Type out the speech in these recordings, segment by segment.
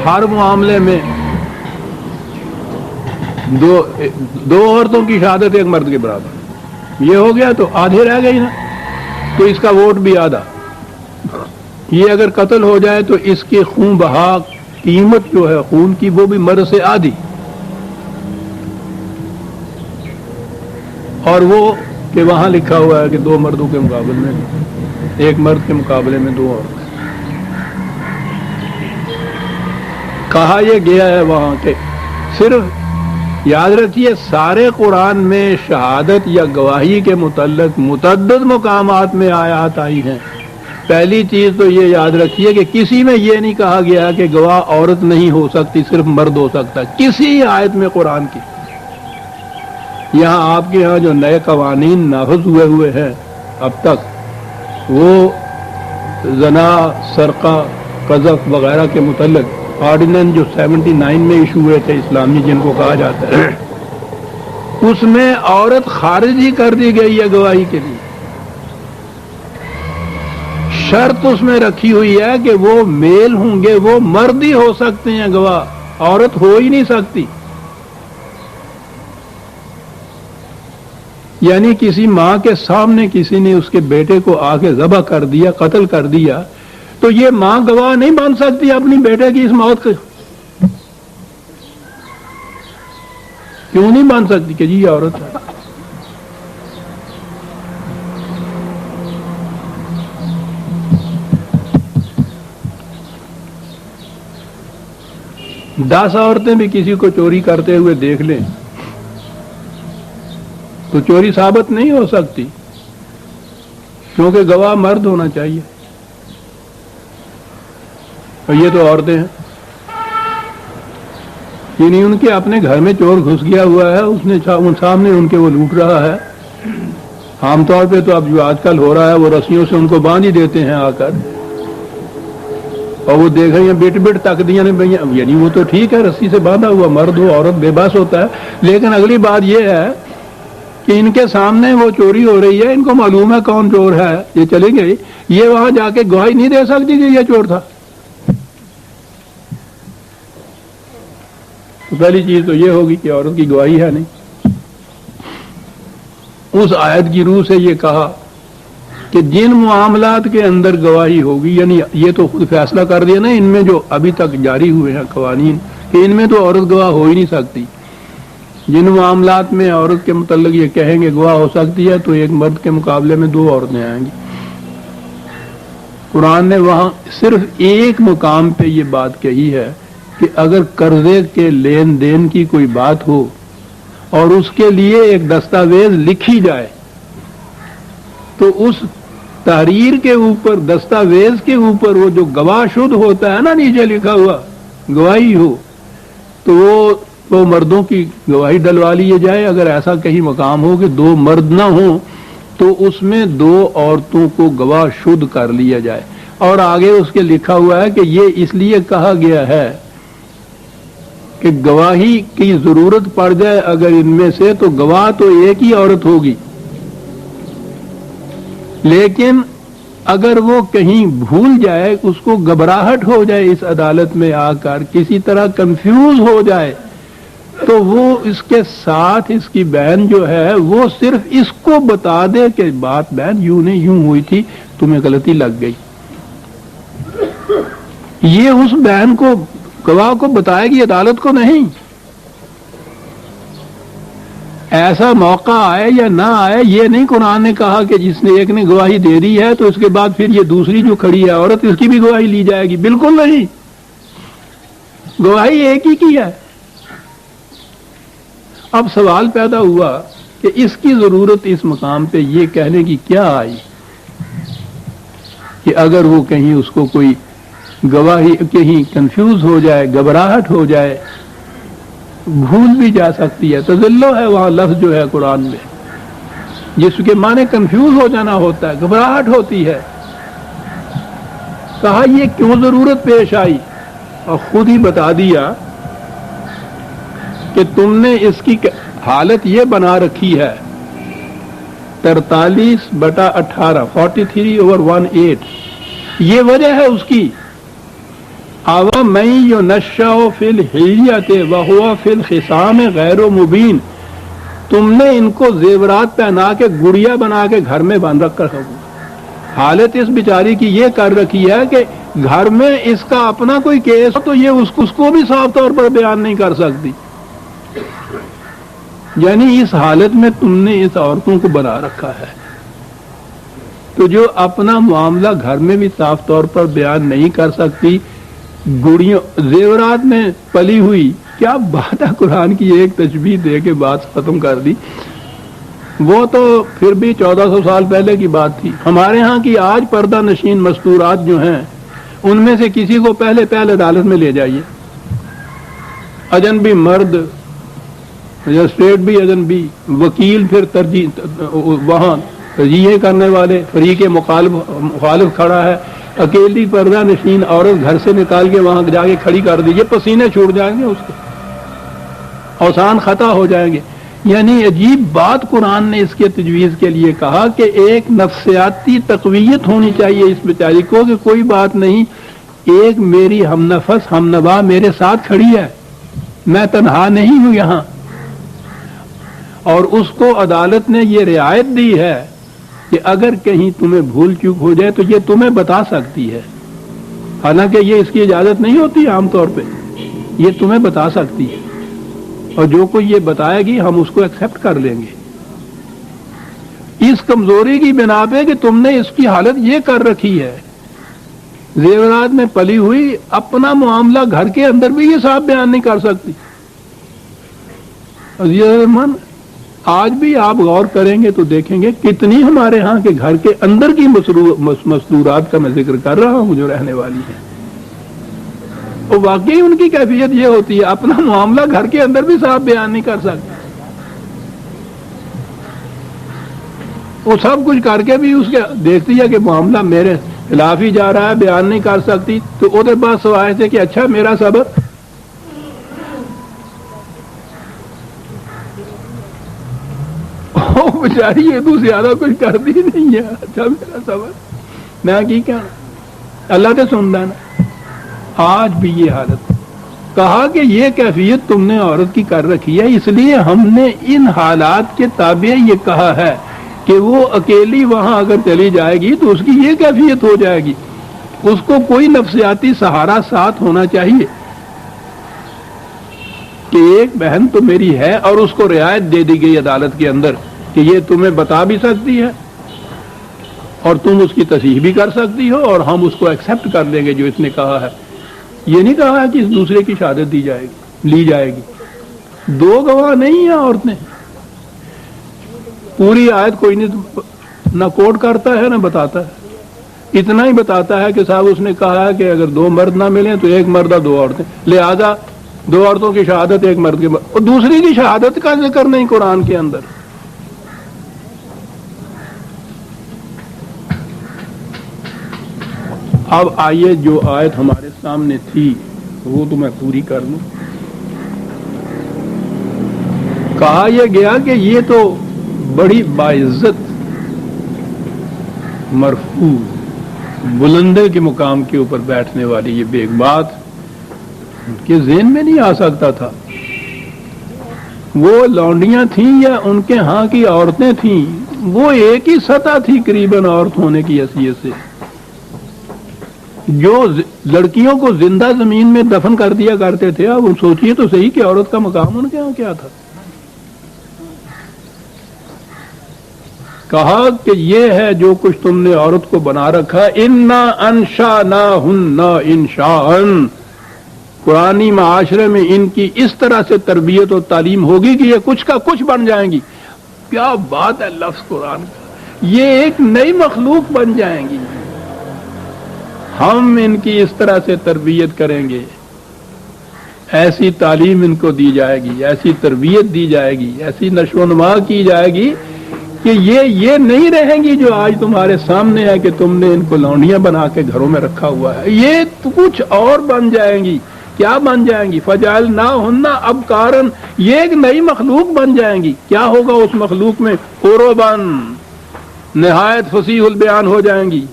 ہر معاملے میں دو عورتوں کی شہادت ایک مرد کے برابر، یہ ہو گیا تو آدھے رہ گئی نا، تو اس کا ووٹ بھی آدھا۔ یہ اگر قتل ہو جائے تو اس کے خون بہا قیمت جو ہے خون کی وہ بھی مرد سے آدھی، اور وہ کہ وہاں لکھا ہوا ہے کہ 2 مردوں کے مقابلے میں، ایک مرد کے مقابلے میں 2 عورتیں۔ کہا یہ گیا ہے وہاں کے، صرف یاد رکھیے سارے قرآن میں شہادت یا گواہی کے متعلق متعدد مقامات میں آیات آئی ہیں۔ پہلی چیز تو یہ یاد رکھیے کہ کسی میں یہ نہیں کہا گیا کہ گواہ عورت نہیں ہو سکتی، صرف مرد ہو سکتا ہے، کسی آیت میں قرآن کی۔ یہاں آپ کے ہاں جو نئے قوانین نافذ ہوئے ہیں اب تک، وہ زنا، سرقہ، قذف وغیرہ کے متعلق آرڈیننس جو 79 میں ایشو ہوئے تھے اسلامی، جن کو کہا جاتا ہے، اس میں عورت خارج ہی کر دی گئی ہے گواہی کے لیے۔ شرط اس میں رکھی ہوئی ہے کہ وہ میل ہوں گے، وہ مرد ہی ہو سکتے ہیں گواہ، عورت ہو ہی نہیں سکتی۔ یعنی کسی ماں کے سامنے کسی نے اس کے بیٹے کو آ کے ذبح کر دیا، قتل کر دیا، تو یہ ماں گواہ نہیں بن سکتی اپنی بیٹے کی اس موت کے۔ کیوں نہیں بن سکتی کہ جی یہ عورت ہے؟ دس عورتیں بھی کسی کو چوری کرتے ہوئے دیکھ لیں تو چوری ثابت نہیں ہو سکتی، کیونکہ گواہ مرد ہونا چاہیے، اور یہ تو عورتیں ہیں۔ یعنی ان کے اپنے گھر میں چور گھس گیا ہوا ہے، اس نے سامنے ان کے وہ لوٹ رہا ہے۔ عام طور پہ تو اب جو آج کل ہو رہا ہے وہ رسیوں سے ان کو باندھ ہی دیتے ہیں آ کر، اور وہ دیکھ رہے ہیں بٹ بٹ تک دیا نے، یعنی وہ تو ٹھیک ہے رسی سے باندھا ہوا، مرد ہو عورت بے بس ہوتا ہے، لیکن اگلی بات یہ ہے کہ ان کے سامنے وہ چوری ہو رہی ہے، ان کو معلوم ہے کون چور ہے، یہ چلیں گے، یہ وہاں جا کے گواہی نہیں دے سکتی کہ یہ چور تھا۔ تو پہلی چیز تو یہ ہوگی کہ عورت کی گواہی ہے نہیں۔ اس آیت کی روح سے یہ کہا کہ جن معاملات کے اندر گواہی ہوگی، یعنی یہ تو خود فیصلہ کر دیا نا ان میں جو ابھی تک جاری ہوئے ہیں قوانین، کہ ان میں تو عورت گواہ ہو ہی نہیں سکتی۔ جن معاملات میں عورت کے متعلق یہ کہیں گے گواہ ہو سکتی ہے، تو ایک مرد کے مقابلے میں 2 عورتیں آئیں گی۔ قرآن نے وہاں صرف ایک مقام پہ یہ بات کہی ہے کہ اگر قرضے کے لین دین کی کوئی بات ہو اور اس کے لیے ایک دستاویز لکھی جائے، تو اس تحریر کے اوپر، دستاویز کے اوپر وہ جو گواہ شد ہوتا ہے نا، نیچے لکھا ہوا گواہی ہو، تو وہ مردوں کی گواہی ڈلوا لی جائے۔ اگر ایسا کہیں مقام ہو کہ 2 مرد نہ ہوں تو اس میں 2 عورتوں کو گواہ شد کر لیا جائے، اور آگے اس کے لکھا ہوا ہے کہ یہ اس لیے کہا گیا ہے کہ گواہی کی ضرورت پڑ جائے اگر ان میں سے، تو گواہ تو ایک ہی عورت ہوگی، لیکن اگر وہ کہیں بھول جائے، اس کو گھبراہٹ ہو جائے اس عدالت میں آ کر، کسی طرح کنفیوز ہو جائے، تو وہ اس کے ساتھ اس کی بہن جو ہے وہ صرف اس کو بتا دے کہ بات بہن یوں نہیں یوں ہوئی تھی، تمہیں غلطی لگ گئی۔ یہ اس بہن کو، گواہ کو بتائے گی، عدالت کو نہیں۔ ایسا موقع آئے یا نہ آئے یہ نہیں قرآن نے کہا کہ جس نے ایک نے گواہی دے دی ہے تو اس کے بعد پھر یہ دوسری جو کھڑی ہے عورت، اس کی بھی گواہی لی جائے گی، بالکل نہیں۔ گواہی ایک ہی کی ہے۔ اب سوال پیدا ہوا کہ اس کی ضرورت اس مقام پہ یہ کہنے کی کیا آئی کہ اگر وہ کہیں اس کو کوئی گواہی کہیں کنفیوز ہو جائے، گھبراہٹ ہو جائے، بھول بھی جا سکتی ہے، تزلو ہے وہاں لفظ جو ہے قرآن میں، جس کے معنی کنفیوز ہو جانا ہوتا ہے، گھبراہٹ ہوتی ہے۔ کہا یہ کیوں ضرورت پیش آئی، اور خود ہی بتا دیا کہ تم نے اس کی حالت یہ بنا رکھی ہے 43/18 43/18، یہ وجہ ہے اس کی۔ اوا من ینشأ فی الحلیۃ وہو فی الخصام غیر مبین، تم نے ان کو زیورات پہنا کے گڑیا بنا کے گھر میں باندھ رکھ کر، حالت اس بیچاری کی یہ کر رکھی ہے کہ گھر میں اس کا اپنا کوئی کیس ہو تو یہ اس کو بھی صاف طور پر بیان نہیں کر سکتی. یعنی اس حالت میں تم نے اس عورتوں کو بنا رکھا ہے. تو جو اپنا معاملہ گھر میں بھی صاف طور پر بیان نہیں کر سکتی، گڑیوں زیورات میں پلی ہوئی، کیا بات ہے، قرآن کی ایک تشبیہ دے کے بات ختم کر دی. وہ تو پھر بھی 1400 سال پہلے کی بات تھی. ہمارے ہاں کی آج پردہ نشین مستورات جو ہیں، ان میں سے کسی کو پہلے عدالت میں لے جائیے، اجنبی مرد، مجسٹریٹ بھی اجنبی، وکیل پھر ترجیح وہاں ترجیحیں کرنے والے، فریق مخالف کھڑا ہے، اکیلی پردہ نشین عورت گھر سے نکال کے وہاں جا کے کھڑی کر دیجیے، پسینے چھوٹ جائیں گے اس کے، اوسان خطا ہو جائیں گے. یعنی عجیب بات قرآن نے اس کے تجویز کے لیے کہا کہ ایک نفسیاتی تقویت ہونی چاہیے اس بیچاری کو کہ کوئی بات نہیں، ایک میری ہم نفس ہم نوا میرے ساتھ کھڑی ہے، میں تنہا نہیں ہوں یہاں. اور اس کو عدالت نے یہ رعایت دی ہے کہ اگر کہیں تمہیں بھول چوک ہو جائے تو یہ تمہیں بتا سکتی ہے، حالانکہ یہ اس کی اجازت نہیں ہوتی عام طور پہ، یہ تمہیں بتا سکتی ہے، اور جو کوئی یہ بتائے گی ہم اس کو ایکسپٹ کر لیں گے. اس کمزوری کی بنا پہ کہ تم نے اس کی حالت یہ کر رکھی ہے، زیورات میں پلی ہوئی، اپنا معاملہ گھر کے اندر بھی یہ صاحب بیان نہیں کر سکتی. عزیزان، آج بھی آپ غور کریں گے تو دیکھیں گے کتنی ہمارے ہاں کے گھر کے اندر کی مستورات کا میں ذکر کر رہا ہوں جو رہنے والی ہیں، اور واقعی ان کی کیفیت یہ ہوتی ہے اپنا معاملہ گھر کے اندر بھی صاحب بیان نہیں کر سکتے. وہ سب کچھ کر کے بھی اس کے دیکھتی ہے کہ معاملہ میرے خلاف ہی جا رہا ہے، بیان نہیں کر سکتی، تو ادھر بات سوائے تھے کہ اچھا میرا صبر. بیچاری یہ تو زیادہ کچھ کرتی نہیں ہے، اچھا میرا صبر، میں کی کیا، اللہ تو سنتا نا. آج بھی یہ حالت، کہا کہ یہ کیفیت تم نے عورت کی کر رکھی ہے، اس لیے ہم نے ان حالات کے تابع یہ کہا ہے کہ وہ اکیلی وہاں اگر چلی جائے گی تو اس کی یہ کیفیت ہو جائے گی، اس کو کوئی نفسیاتی سہارا ساتھ ہونا چاہیے کہ ایک بہن تو میری ہے، اور اس کو رعایت دے دی گئی عدالت کے اندر کہ یہ تمہیں بتا بھی سکتی ہے اور تم اس کی تصحیح بھی کر سکتی ہو، اور ہم اس کو ایکسپٹ کر لیں گے جو اس نے کہا ہے. یہ نہیں کہا ہے کہ اس دوسرے کی شہادت دی جائے گی، لی جائے گی. دو گواہ نہیں ہیں عورتیں، پوری آیت کوئی نہیں نہ کوٹ کرتا ہے نہ بتاتا ہے، اتنا ہی بتاتا ہے کہ صاحب اس نے کہا ہے کہ اگر دو مرد نہ ملیں تو ایک مرد اور دو عورتیں، لہذا دو عورتوں کی شہادت ایک مرد کے اور دوسری کی شہادت کا ذکر نہیں قرآن کے اندر. اب آئیے جو آیت ہمارے سامنے تھی وہ تو میں پوری کر لوں. کہا یہ گیا کہ یہ تو بڑی باعزت مرفوع بلندے کے مقام کے اوپر بیٹھنے والی یہ بیگ بات ان کے ذہن میں نہیں آ سکتا تھا. وہ لونڈیاں تھیں یا ان کے ہاں کی عورتیں تھیں، وہ ایک ہی سطح تھی قریباً عورت ہونے کی حیثیت سے. جو لڑکیوں کو زندہ زمین میں دفن کر دیا کرتے تھے، اب سوچیے تو صحیح کہ عورت کا مقام ان کے یہاں کیا تھا. کہا کہ یہ ہے جو کچھ تم نے عورت کو بنا رکھا، انا انشأناہن انشاء، قرآنی معاشرے میں ان کی اس طرح سے تربیت و تعلیم ہوگی کہ یہ کچھ کا کچھ بن جائیں گی. کیا بات ہے لفظ قرآن کا، یہ ایک نئی مخلوق بن جائیں گی. ہم ان کی اس طرح سے تربیت کریں گے، ایسی تعلیم ان کو دی جائے گی، ایسی تربیت دی جائے گی، ایسی نشو و نما کی جائے گی کہ یہ نہیں رہیں گی جو آج تمہارے سامنے ہے کہ تم نے ان کو لونڈیاں بنا کے گھروں میں رکھا ہوا ہے. یہ کچھ اور بن جائیں گی. کیا بن جائیں گی؟ فجعلناہن ابکارا، یہ ایک نئی مخلوق بن جائیں گی. کیا ہوگا اس مخلوق میں؟ عرباً، نہایت فصیح البیان ہو جائیں گی.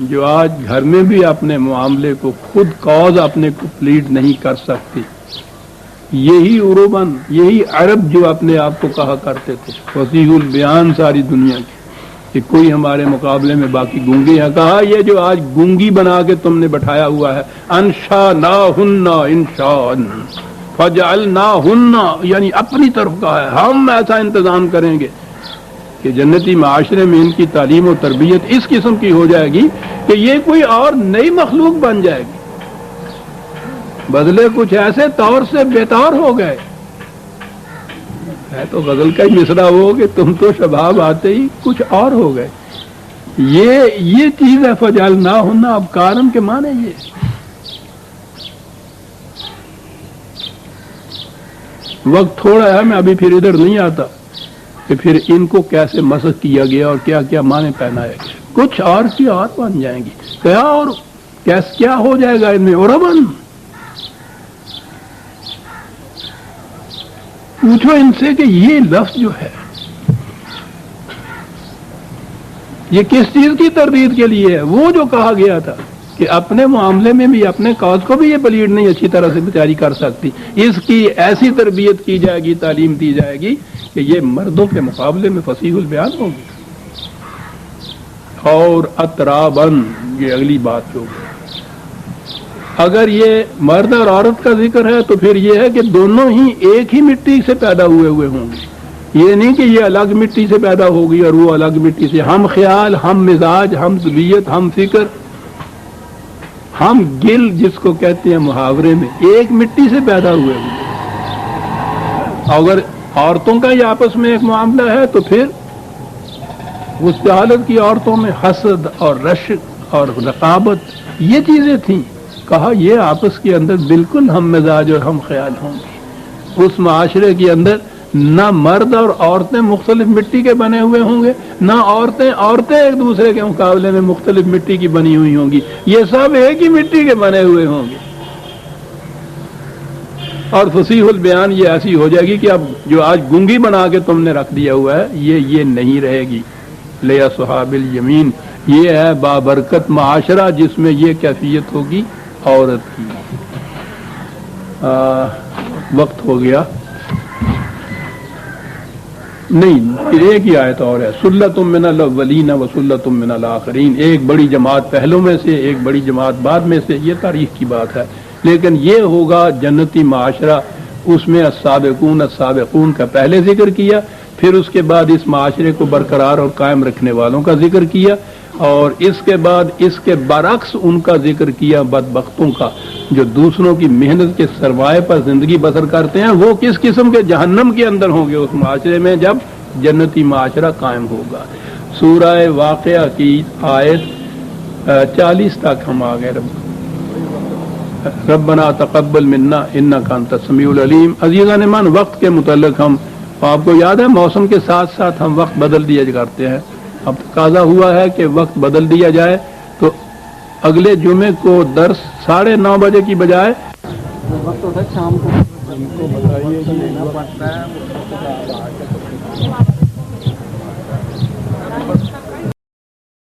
جو آج گھر میں بھی اپنے معاملے کو خود کاز اپنے کمپلیٹ نہیں کر سکتی، یہی عروباً، یہی عرب جو اپنے آپ کو کہا کرتے تھے فصیح البیان ساری دنیا کی، کہ کوئی ہمارے مقابلے میں باقی گونگے ہیں، کہا یہ جو آج گونگی بنا کے تم نے بٹھایا ہوا ہے، انشأناہن انشاء فجعلناہن، یعنی اپنی طرف کہا ہے ہم ایسا انتظام کریں گے کہ جنتی معاشرے میں ان کی تعلیم و تربیت اس قسم کی ہو جائے گی کہ یہ کوئی اور نئی مخلوق بن جائے گی، بدلے کچھ ایسے طور سے بےطور ہو گئے۔ ہے تو غزل کا ہی مصرع ہو کہ تم تو شباب آتے ہی کچھ اور ہو گئے۔ یہ چیز ہے فجعلناہن، اب کارن کے معنی یہ۔ وقت تھوڑا ہے، میں ابھی پھر ادھر نہیں آتا کہ پھر ان کو کیسے مسخ کیا گیا اور کیا کیا معنی پہنایا گیا، کچھ اور کی اور بن جائیں گی، کیا اور کیا ہو جائے گا ان میں عرباً۔ پوچھو ان سے کہ یہ لفظ جو ہے یہ کس چیز کی تردید کے لیے ہے؟ وہ جو کہا گیا تھا کہ اپنے معاملے میں بھی، اپنے کاز کو بھی یہ پلیٹ نہیں اچھی طرح سے تیاری کر سکتی، اس کی ایسی تربیت کی جائے گی، تعلیم دی جائے گی کہ یہ مردوں کے مقابلے میں فصیح البیان ہوگی۔ اور اترابن، یہ اگلی بات جو ہے، اگر یہ مرد اور عورت کا ذکر ہے تو پھر یہ ہے کہ دونوں ہی ایک ہی مٹی سے پیدا ہوئے ہوں گے، یہ نہیں کہ یہ الگ مٹی سے پیدا ہوگی اور وہ الگ مٹی سے، ہم خیال، ہم مزاج، ہم طبیعت، ہم فکر، ہم گل جس کو کہتے ہیں محاورے میں، ایک مٹی سے پیدا ہوئے ہوں گے۔ اگر عورتوں کا یہ آپس میں ایک معاملہ ہے تو پھر اس حالت کی عورتوں میں حسد اور رشک اور رقابت یہ چیزیں تھیں، کہا یہ آپس کے اندر بالکل ہم مزاج اور ہم خیال ہوں گے۔ اس معاشرے کے اندر نہ مرد اور عورتیں مختلف مٹی کے بنے ہوئے ہوں گے، نہ عورتیں ایک دوسرے کے مقابلے میں مختلف مٹی کی بنی ہوئی ہوں گی، یہ سب ایک ہی مٹی کے بنے ہوئے ہوں گے۔ اور فصیح البیان یہ ایسی ہو جائے گی کہ اب جو آج گونگی بنا کے تم نے رکھ دیا ہوا ہے یہ نہیں رہے گی۔ لے اصحاب الیمین، یہ ہے بابرکت معاشرہ جس میں یہ کیفیت ہوگی عورت کی۔ وقت ہو گیا نہیں، ایک ہی آیت اور ہے، سلۃ من الاولین و سلۃ من الاخرین، ایک بڑی جماعت پہلوں میں سے، ایک بڑی جماعت بعد میں سے، یہ تاریخ کی بات ہے، لیکن یہ ہوگا جنتی معاشرہ، اس میں السابقون کا پہلے ذکر کیا، پھر اس کے بعد اس معاشرے کو برقرار اور قائم رکھنے والوں کا ذکر کیا، اور اس کے بعد اس کے برعکس ان کا ذکر کیا، بدبختوں کا، جو دوسروں کی محنت کے سرمایہ پر زندگی بسر کرتے ہیں، وہ کس قسم کے جہنم کے اندر ہوں گے اس معاشرے میں جب جنتی معاشرہ قائم ہوگا۔ سورہ واقعہ کی آیت 40 تک ہم آ گئے۔ ربنا تقبل منا انک انت السمیع العلیم۔ عزیزان من، وقت کے متعلق ہم، آپ کو یاد ہے موسم کے ساتھ ساتھ ہم وقت بدل دیا کرتے ہیں، اب تقاضا ہوا ہے کہ وقت بدل دیا جائے، تو اگلے جمعے کو درس 9:30 بجے کی بجائے وقت ہوتا ہے شام کو بتائیے